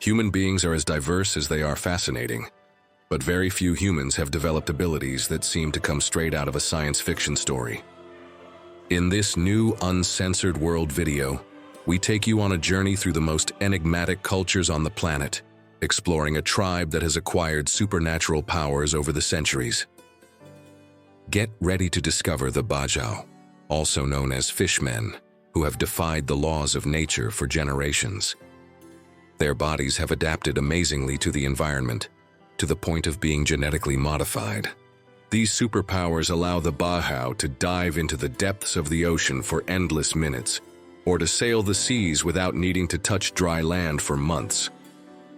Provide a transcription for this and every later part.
Human beings are as diverse as they are fascinating, but very few humans have developed abilities that seem to come straight out of a science fiction story. In this new uncensored world video, we take you on a journey through the most enigmatic cultures on the planet, exploring a tribe that has acquired supernatural powers over the centuries. Get ready to discover the Bajau, also known as fishmen, who have defied the laws of nature for generations. Their bodies have adapted amazingly to the environment, to the point of being genetically modified. These superpowers allow the Bajau to dive into the depths of the ocean for endless minutes, or to sail the seas without needing to touch dry land for months.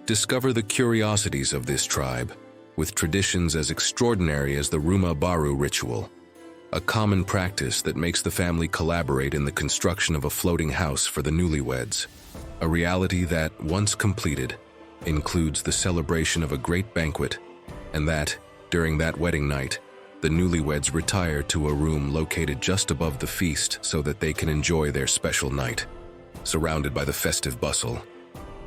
Discover the curiosities of this tribe, with traditions as extraordinary as the Rumah Baru ritual, a common practice that makes the family collaborate in the construction of a floating house for the newlyweds, a reality that, once completed, includes the celebration of a great banquet, and that, during that wedding night, the newlyweds retire to a room located just above the feast so that they can enjoy their special night, surrounded by the festive bustle.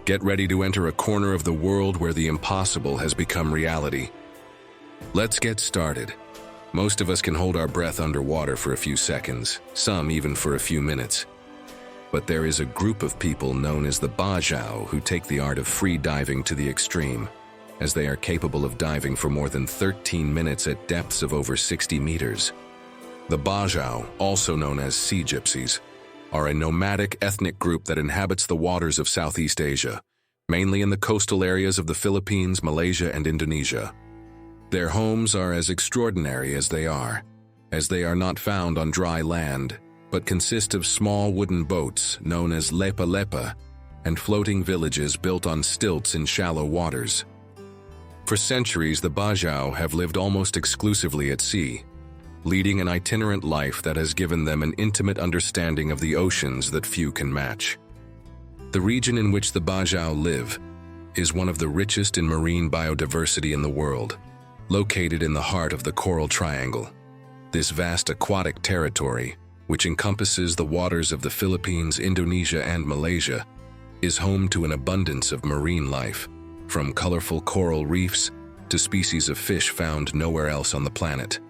Get ready to enter a corner of the world where the impossible has become reality. Let's get started. Most of us can hold our breath underwater for a few seconds, some even for a few minutes. But there is a group of people known as the Bajau who take the art of free diving to the extreme, as they are capable of diving for more than 13 minutes at depths of over 60 meters. The Bajau, also known as sea gypsies, are a nomadic ethnic group that inhabits the waters of Southeast Asia, mainly in the coastal areas of the Philippines, Malaysia, and Indonesia. Their homes are as extraordinary as they are not found on dry land, but consist of small wooden boats known as lepa-lepa and floating villages built on stilts in shallow waters. For centuries, the Bajau have lived almost exclusively at sea, leading an itinerant life that has given them an intimate understanding of the oceans that few can match. The region in which the Bajau live is one of the richest in marine biodiversity in the world, located in the heart of the Coral Triangle. This vast aquatic territory, which encompasses the waters of the Philippines, Indonesia, and Malaysia, is home to an abundance of marine life, from colorful coral reefs to species of fish found nowhere else on the planet.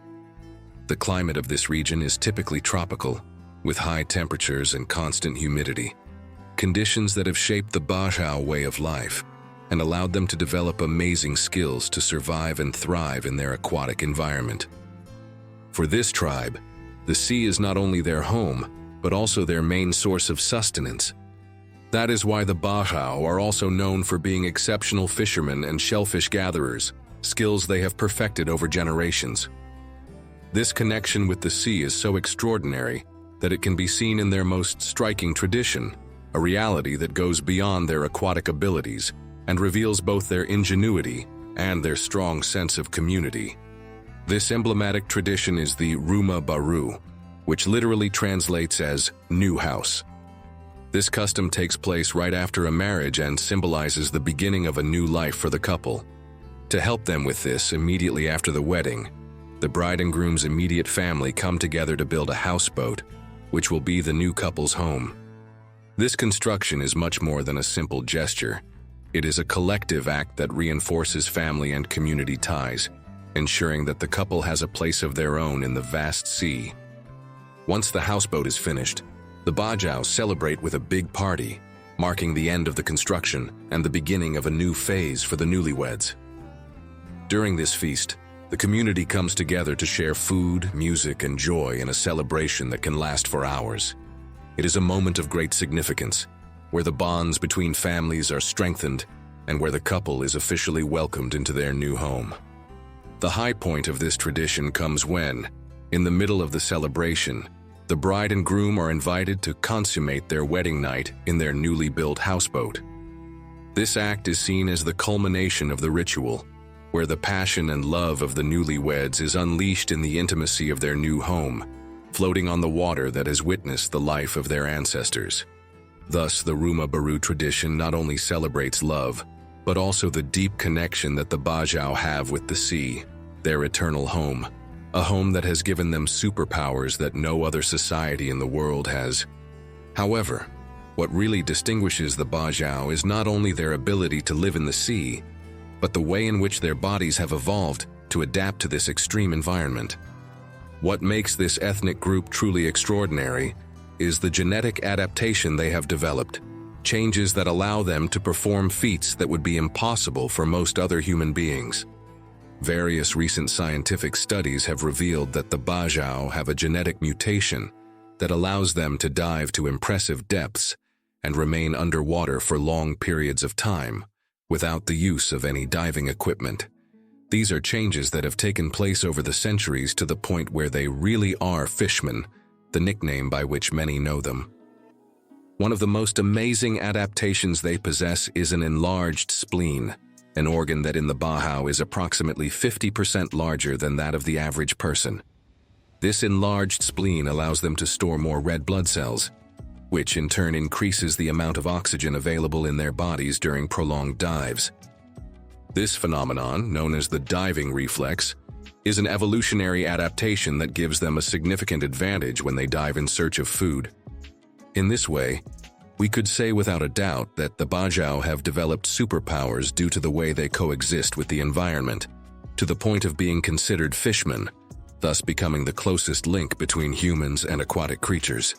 The climate of this region is typically tropical, with high temperatures and constant humidity, conditions that have shaped the Bajau way of life and allowed them to develop amazing skills to survive and thrive in their aquatic environment. For this tribe, the sea is not only their home, but also their main source of sustenance. That is why the Bajau are also known for being exceptional fishermen and shellfish gatherers, skills they have perfected over generations. This connection with the sea is so extraordinary that it can be seen in their most striking tradition, a reality that goes beyond their aquatic abilities and reveals both their ingenuity and their strong sense of community. This emblematic tradition is the Rumah Baru, which literally translates as new house. This custom takes place right after a marriage and symbolizes the beginning of a new life for the couple. To help them with this, immediately after the wedding, the bride and groom's immediate family come together to build a houseboat, which will be the new couple's home. This construction is much more than a simple gesture. It is a collective act that reinforces family and community ties, ensuring that the couple has a place of their own in the vast sea. Once the houseboat is finished, the Bajau celebrate with a big party, marking the end of the construction and the beginning of a new phase for the newlyweds. During this feast, the community comes together to share food, music, and joy in a celebration that can last for hours. It is a moment of great significance, where the bonds between families are strengthened and where the couple is officially welcomed into their new home. The high point of this tradition comes when, in the middle of the celebration, the bride and groom are invited to consummate their wedding night in their newly built houseboat. This act is seen as the culmination of the ritual, where the passion and love of the newlyweds is unleashed in the intimacy of their new home, floating on the water that has witnessed the life of their ancestors. Thus, the Rumah Baru tradition not only celebrates love, but also the deep connection that the Bajau have with the sea, their eternal home, a home that has given them superpowers that no other society in the world has. However, What really distinguishes the Bajau is not only their ability to live in the sea, but the way in which their bodies have evolved to adapt to this extreme environment. What makes this ethnic group truly extraordinary is the genetic adaptation they have developed, changes that allow them to perform feats that would be impossible for most other human beings. Various recent scientific studies have revealed that the Bajau have a genetic mutation that allows them to dive to impressive depths and remain underwater for long periods of time without the use of any diving equipment. These are changes that have taken place over the centuries to the point where they really are fishmen, the nickname by which many know them. One of the most amazing adaptations they possess is an enlarged spleen, an organ that in the Bajau is approximately 50% larger than that of the average person. This enlarged spleen allows them to store more red blood cells, which in turn increases the amount of oxygen available in their bodies during prolonged dives. This phenomenon, known as the diving reflex, is an evolutionary adaptation that gives them a significant advantage when they dive in search of food. In this way, we could say without a doubt that the Bajau have developed superpowers due to the way they coexist with the environment, to the point of being considered fishmen, thus becoming the closest link between humans and aquatic creatures.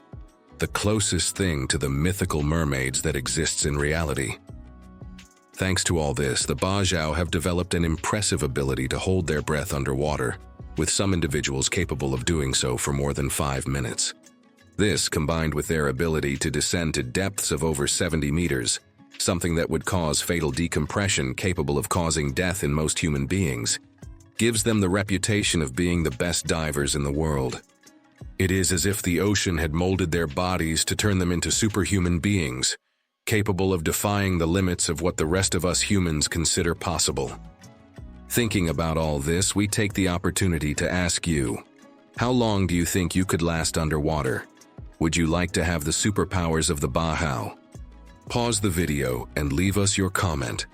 The closest thing to the mythical mermaids that exists in reality. Thanks to all this, the Bajau have developed an impressive ability to hold their breath underwater, with some individuals capable of doing so for more than 5 minutes. This, combined with their ability to descend to depths of over 70 meters, something that would cause fatal decompression capable of causing death in most human beings, gives them the reputation of being the best divers in the world. It is as if the ocean had molded their bodies to turn them into superhuman beings, capable of defying the limits of what the rest of us humans consider possible. Thinking about all this, we take the opportunity to ask you, how long do you think you could last underwater? Would you like to have the superpowers of the Bajau? Pause the video and leave us your comment.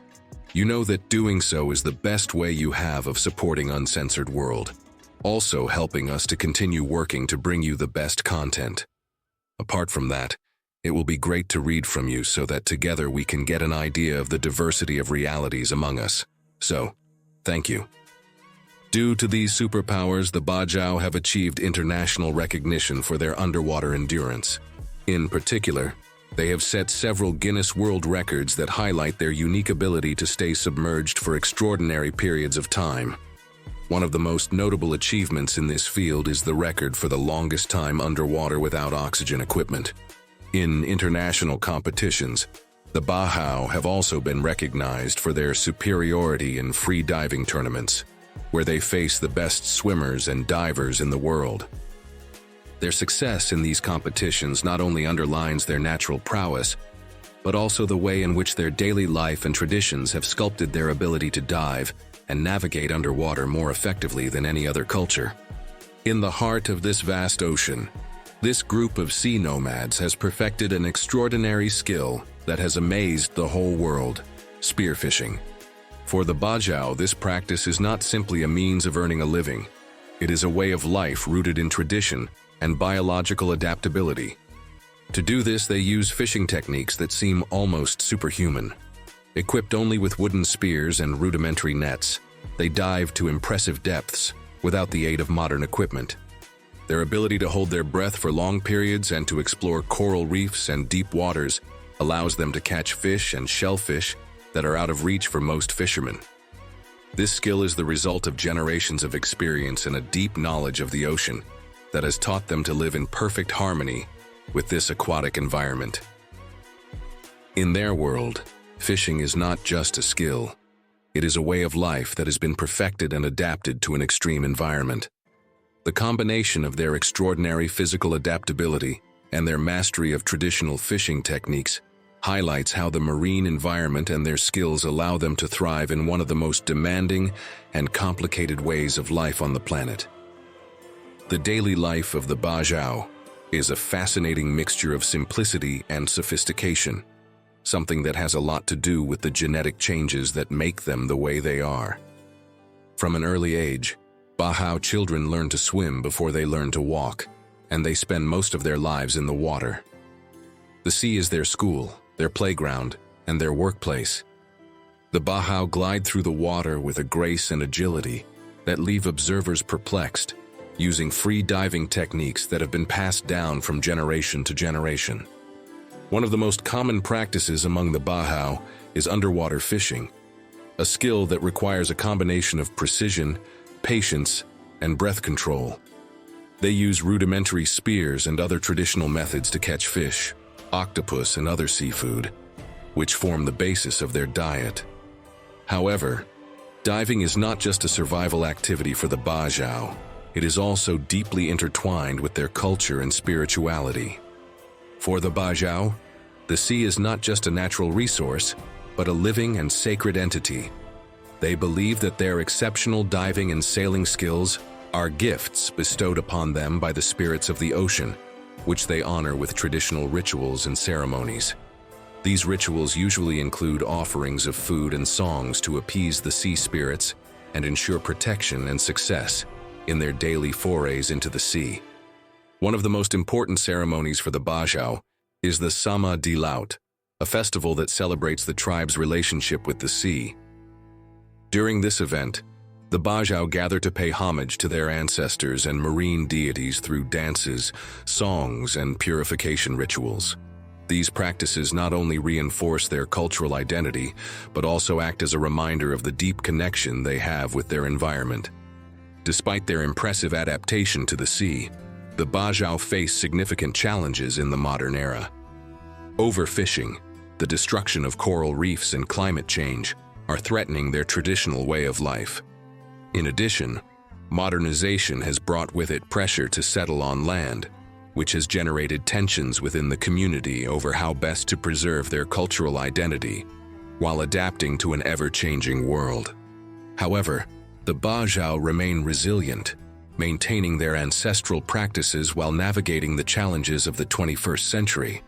You know that doing so is the best way you have of supporting Uncensored World, also helping us to continue working to bring you the best content. Apart from that, it will be great to read from you so that together we can get an idea of the diversity of realities among us. So, thank you. Due to these superpowers, the Bajau have achieved international recognition for their underwater endurance. In particular, they have set several Guinness World Records that highlight their unique ability to stay submerged for extraordinary periods of time. One of the most notable achievements in this field is the record for the longest time underwater without oxygen equipment. In international competitions, the Bajau have also been recognized for their superiority in free diving tournaments, where they face the best swimmers and divers in the world. Their success in these competitions not only underlines their natural prowess, but also the way in which their daily life and traditions have sculpted their ability to dive and navigate underwater more effectively than any other culture. In the heart of this vast ocean, this group of sea nomads has perfected an extraordinary skill that has amazed the whole world: spearfishing. For the Bajau, this practice is not simply a means of earning a living. It is a way of life rooted in tradition and biological adaptability. To do this, they use fishing techniques that seem almost superhuman. Equipped only with wooden spears and rudimentary nets, they dive to impressive depths without the aid of modern equipment. Their ability to hold their breath for long periods and to explore coral reefs and deep waters allows them to catch fish and shellfish that are out of reach for most fishermen. This skill is the result of generations of experience and a deep knowledge of the ocean that has taught them to live in perfect harmony with this aquatic environment. In their world, fishing is not just a skill. It is a way of life that has been perfected and adapted to an extreme environment. The combination of their extraordinary physical adaptability and their mastery of traditional fishing techniques highlights how the marine environment and their skills allow them to thrive in one of the most demanding and complicated ways of life on the planet. The daily life of the Bajau is a fascinating mixture of simplicity and sophistication, something that has a lot to do with the genetic changes that make them the way they are. From an early age, Bajau children learn to swim before they learn to walk, and they spend most of their lives in the water. The sea is their school, their playground, and their workplace. The Bajau glide through the water with a grace and agility that leave observers perplexed, using free diving techniques that have been passed down from generation to generation. One of the most common practices among the Bajau is underwater fishing, a skill that requires a combination of precision, patience, and breath control. They use rudimentary spears and other traditional methods to catch fish, octopus, and other seafood, which form the basis of their diet. However, diving is not just a survival activity for the Bajau. It is also deeply intertwined with their culture and spirituality. For the Bajau, the sea is not just a natural resource, but a living and sacred entity. They believe that their exceptional diving and sailing skills are gifts bestowed upon them by the spirits of the ocean, which they honor with traditional rituals and ceremonies. These rituals usually include offerings of food and songs to appease the sea spirits and ensure protection and success in their daily forays into the sea. One of the most important ceremonies for the Bajau is the Sama di Laut, a festival that celebrates the tribe's relationship with the sea. During this event, the Bajau gather to pay homage to their ancestors and marine deities through dances, songs, and purification rituals. These practices not only reinforce their cultural identity, but also act as a reminder of the deep connection they have with their environment. Despite their impressive adaptation to the sea, the Bajau face significant challenges in the modern era. Overfishing, the destruction of coral reefs, and climate change are threatening their traditional way of life. In addition, modernization has brought with it pressure to settle on land, which has generated tensions within the community over how best to preserve their cultural identity while adapting to an ever-changing world. However, the Bajau remain resilient, maintaining their ancestral practices while navigating the challenges of the 21st century.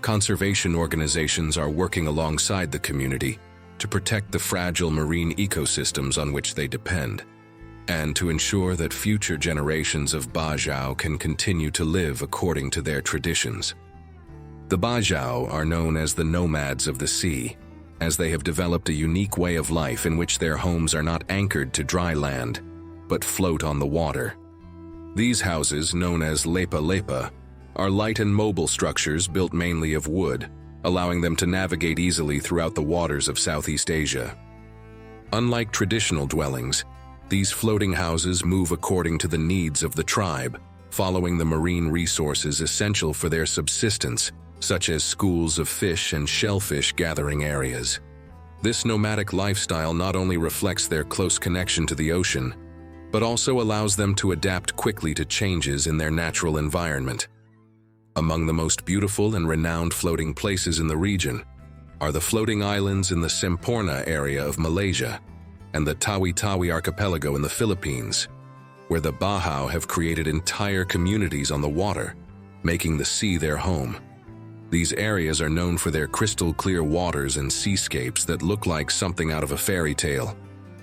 Conservation organizations are working alongside the community to protect the fragile marine ecosystems on which they depend, and to ensure that future generations of Bajau can continue to live according to their traditions. The Bajau are known as the nomads of the sea, as they have developed a unique way of life in which their homes are not anchored to dry land, but float on the water. These houses, known as lepa lepa, are light and mobile structures built mainly of wood, allowing them to navigate easily throughout the waters of Southeast Asia. Unlike traditional dwellings, these floating houses move according to the needs of the tribe, following the marine resources essential for their subsistence, such as schools of fish and shellfish gathering areas. This nomadic lifestyle not only reflects their close connection to the ocean, but also allows them to adapt quickly to changes in their natural environment. Among the most beautiful and renowned floating places in the region are the floating islands in the Semporna area of Malaysia and the Tawi-Tawi archipelago in the Philippines, where the Bajau have created entire communities on the water, making the sea their home. These areas are known for their crystal-clear waters and seascapes that look like something out of a fairy tale,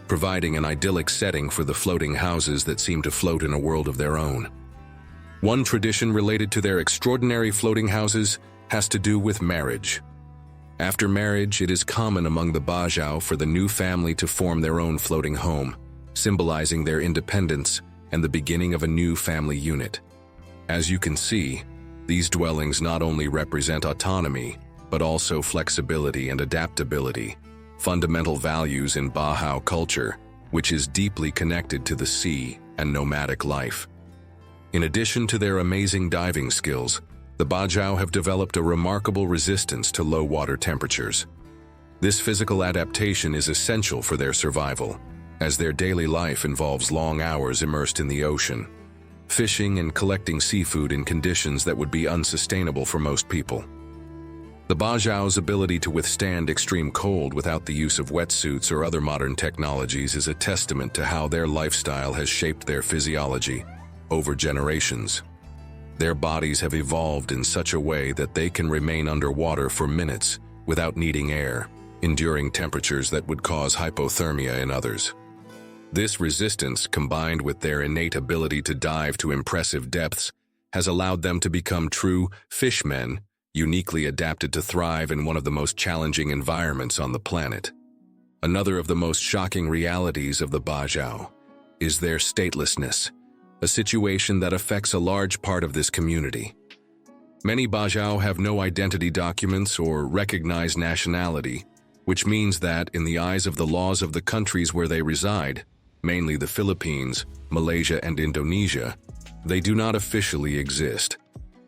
providing an idyllic setting for the floating houses that seem to float in a world of their own. One tradition related to their extraordinary floating houses has to do with marriage. After marriage, it is common among the Bajau for the new family to form their own floating home, symbolizing their independence and the beginning of a new family unit. As you can see, these dwellings not only represent autonomy, but also flexibility and adaptability, fundamental values in Bajau culture, which is deeply connected to the sea and nomadic life. In addition to their amazing diving skills, the Bajau have developed a remarkable resistance to low water temperatures. This physical adaptation is essential for their survival, as their daily life involves long hours immersed in the ocean, fishing and collecting seafood in conditions that would be unsustainable for most people. The Bajau's ability to withstand extreme cold without the use of wetsuits or other modern technologies is a testament to how their lifestyle has shaped their physiology over generations. Their bodies have evolved in such a way that they can remain underwater for minutes without needing air, enduring temperatures that would cause hypothermia in others. This resistance, combined with their innate ability to dive to impressive depths, has allowed them to become true fishmen uniquely adapted to thrive in one of the most challenging environments on the planet. Another of the most shocking realities of the Bajau is their statelessness, a situation that affects a large part of this community. Many Bajau have no identity documents or recognized nationality, which means that, in the eyes of the laws of the countries where they reside, mainly the Philippines, Malaysia, and Indonesia, they do not officially exist.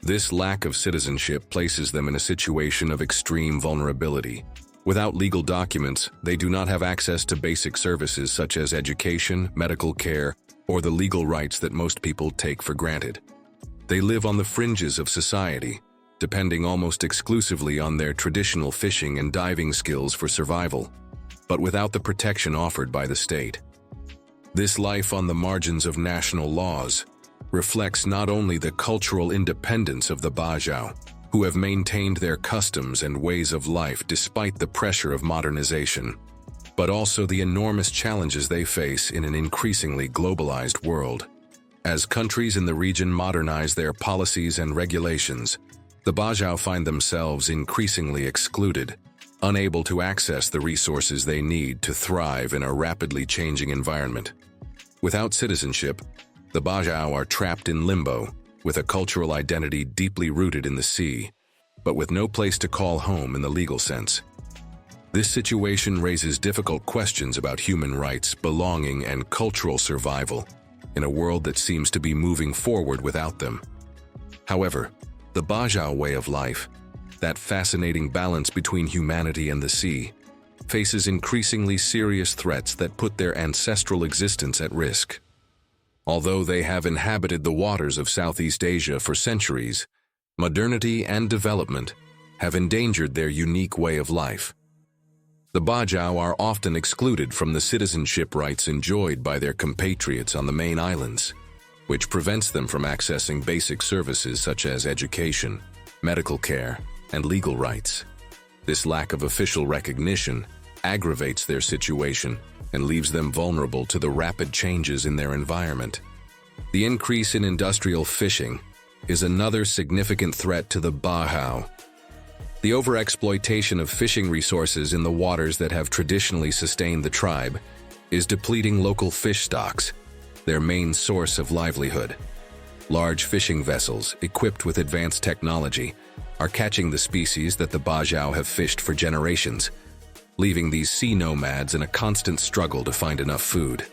This lack of citizenship places them in a situation of extreme vulnerability. Without legal documents, they do not have access to basic services such as education, medical care, or the legal rights that most people take for granted. They live on the fringes of society, depending almost exclusively on their traditional fishing and diving skills for survival, but without the protection offered by the state. This life on the margins of national laws reflects not only the cultural independence of the Bajau, who have maintained their customs and ways of life despite the pressure of modernization, but also the enormous challenges they face in an increasingly globalized world. As countries in the region modernize their policies and regulations, the Bajau find themselves increasingly excluded, unable to access the resources they need to thrive in a rapidly changing environment. Without citizenship, the Bajau are trapped in limbo, with a cultural identity deeply rooted in the sea, but with no place to call home in the legal sense. This situation raises difficult questions about human rights, belonging, and cultural survival in a world that seems to be moving forward without them. However, the Bajau way of life, that fascinating balance between humanity and the sea, faces increasingly serious threats that put their ancestral existence at risk. Although they have inhabited the waters of Southeast Asia for centuries, modernity and development have endangered their unique way of life. The Bajau are often excluded from the citizenship rights enjoyed by their compatriots on the main islands, which prevents them from accessing basic services such as education, medical care, and legal rights. This lack of official recognition aggravates their situation and leaves them vulnerable to the rapid changes in their environment. The increase in industrial fishing is another significant threat to the Bajau. The overexploitation of fishing resources in the waters that have traditionally sustained the tribe is depleting local fish stocks, their main source of livelihood. Large fishing vessels, equipped with advanced technology, are catching the species that the Bajau have fished for generations, leaving these sea nomads in a constant struggle to find enough food.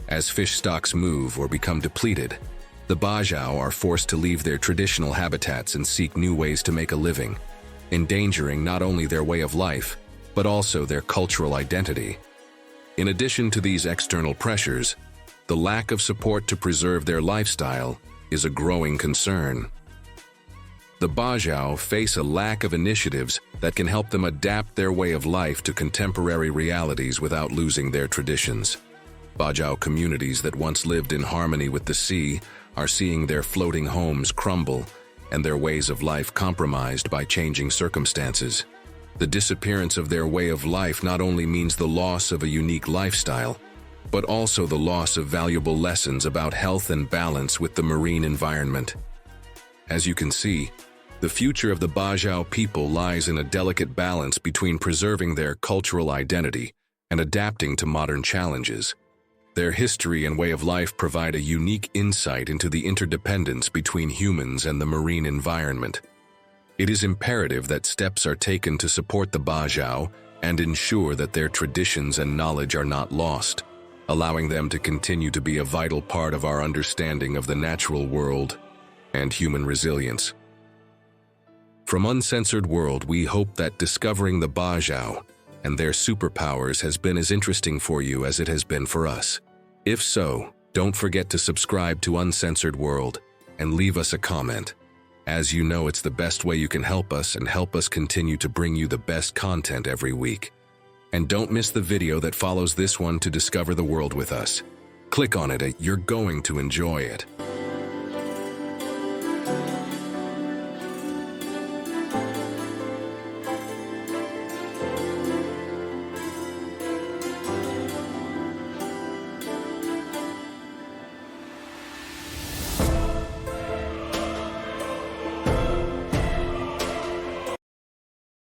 As fish stocks move or become depleted, the Bajau are forced to leave their traditional habitats and seek new ways to make a living, endangering not only their way of life, but also their cultural identity. In addition to these external pressures, the lack of support to preserve their lifestyle is a growing concern. The Bajau face a lack of initiatives that can help them adapt their way of life to contemporary realities without losing their traditions. Bajau communities that once lived in harmony with the sea are seeing their floating homes crumble and their ways of life compromised by changing circumstances. The disappearance of their way of life not only means the loss of a unique lifestyle, but also the loss of valuable lessons about health and balance with the marine environment. As you can see, the future of the Bajau people lies in a delicate balance between preserving their cultural identity and adapting to modern challenges. Their history and way of life provide a unique insight into the interdependence between humans and the marine environment. It is imperative that steps are taken to support the Bajau and ensure that their traditions and knowledge are not lost, allowing them to continue to be a vital part of our understanding of the natural world and human resilience. From Uncensored World, we hope that discovering the Bajau and their superpowers has been as interesting for you as it has been for us. If so, don't forget to subscribe to Uncensored World and leave us a comment. As you know, it's the best way you can help us and help us continue to bring you the best content every week. And don't miss the video that follows this one to discover the world with us. Click on it, you're going to enjoy it.